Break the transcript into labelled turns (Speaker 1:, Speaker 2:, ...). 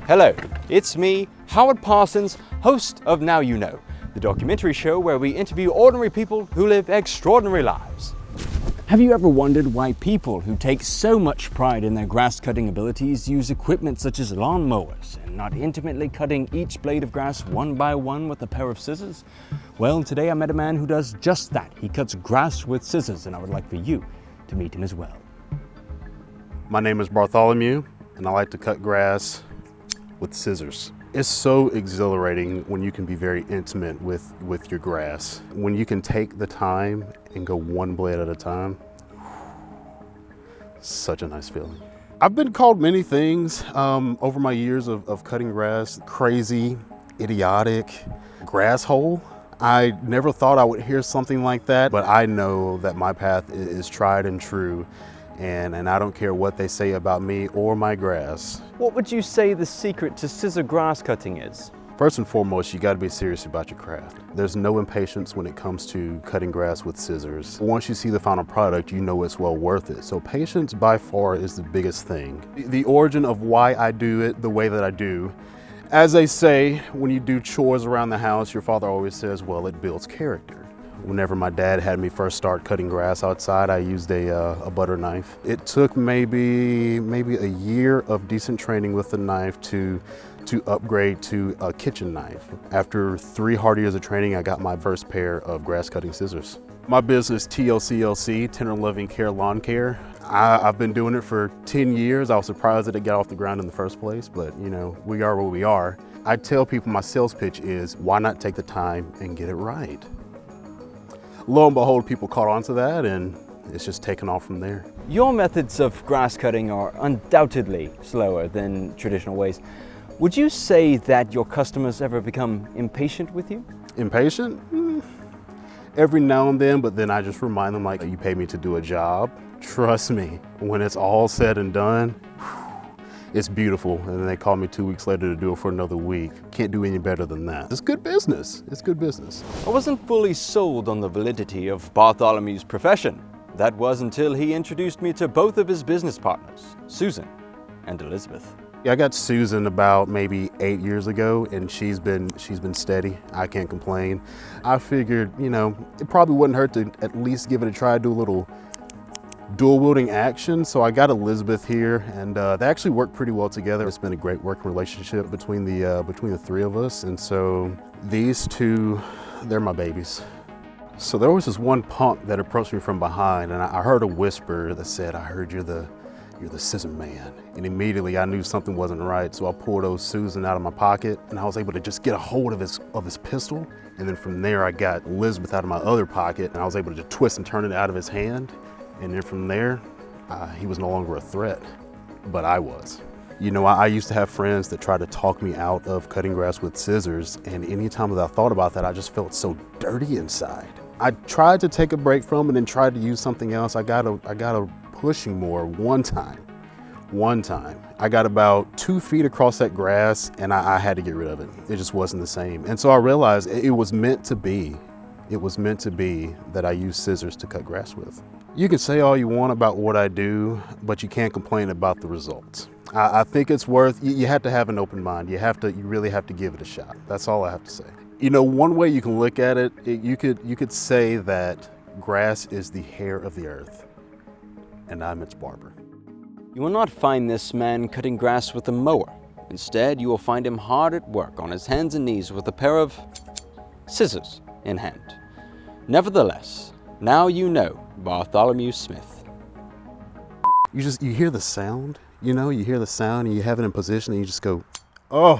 Speaker 1: Hello, it's me, Howard Parsons, host of Now You Know, the documentary show where we interview ordinary people who live extraordinary lives. Have you ever wondered why people who take so much pride in their grass cutting abilities use equipment such as lawn mowers and not intimately cutting each blade of grass one by one with a pair of scissors? Well, today I met a man who does just that. He cuts grass with scissors, and I would like for you to meet him as well.
Speaker 2: My name is Bartholomew, and I like to cut grass with scissors. It's so exhilarating when you can be very intimate with your grass. When you can take the time and go one blade at a time, such a nice feeling. I've been called many things over my years of cutting grass. Crazy, idiotic, grasshole. I never thought I would hear something like that, but I know that my path is tried and true. And I don't care what they say about me or my grass.
Speaker 1: What would you say the secret to scissor grass cutting is?
Speaker 2: First and foremost, you gotta be serious about your craft. There's no impatience when it comes to cutting grass with scissors. Once you see the final product, you know it's well worth it. So patience by far is the biggest thing. The origin of why I do it the way that I do, as they say, when you do chores around the house, your father always says, well, it builds character. Whenever my dad had me first start cutting grass outside, I used a butter knife. It took maybe a year of decent training with the knife to upgrade to a kitchen knife. After 3 hard years of training, I got my first pair of grass cutting scissors. My business, TLCLC, Tender Loving Care Lawn Care. I've been doing it for 10 years. I was surprised that it got off the ground in the first place, but you know, we are what we are. I tell people my sales pitch is, why not take the time and get it right? Lo and behold, people caught on to that, and it's just taken off from there.
Speaker 1: Your methods of grass cutting are undoubtedly slower than traditional ways. Would you say that your customers ever become impatient with you?
Speaker 2: Impatient? Every now and then, but then I just remind them, like, you pay me to do a job. Trust me, when it's all said and done, it's beautiful. And then they call me 2 weeks later to do it for another week. Can't do any better than that. It's good business. It's good business.
Speaker 1: I wasn't fully sold on the validity of Bartholomew's profession. That was until he introduced me to both of his business partners, Susan and Elizabeth.
Speaker 2: Yeah, I got Susan about maybe 8 years ago, and she's been steady. I can't complain. I figured, you know, it probably wouldn't hurt to at least give it a try, do a little dual wielding action. So I got Elizabeth here, and they actually work pretty well together. It's been a great working relationship between the 3 of us. And so these two, they're my babies. So there was this one punk that approached me from behind, and I heard a whisper that said, "I heard you're the scissor man." And immediately I knew something wasn't right. So I pulled old Susan out of my pocket, and I was able to just get a hold of his pistol. And then from there I got Elizabeth out of my other pocket, and I was able to twist and turn it out of his hand. And then from there, he was no longer a threat, but I was. You know, I used to have friends that tried to talk me out of cutting grass with scissors, and anytime that I thought about that, I just felt so dirty inside. I tried to take a break from it and tried to use something else. I got a pushing mower one time. I got about 2 feet across that grass, and I had to get rid of it. It just wasn't the same. And so I realized it was meant to be. It was meant to be that I use scissors to cut grass with. You can say all you want about what I do, but you can't complain about the results. I think it's worth, you have to have an open mind. You really have to give it a shot. That's all I have to say. You know, one way you can look at it, you could say that grass is the hair of the earth, and I'm its barber.
Speaker 1: You will not find this man cutting grass with a mower. Instead, you will find him hard at work on his hands and knees with a pair of scissors in hand. Nevertheless, now you know Bartholomew Smith.
Speaker 2: You hear the sound, you know, you hear the sound and you have it in position and you just go, oh.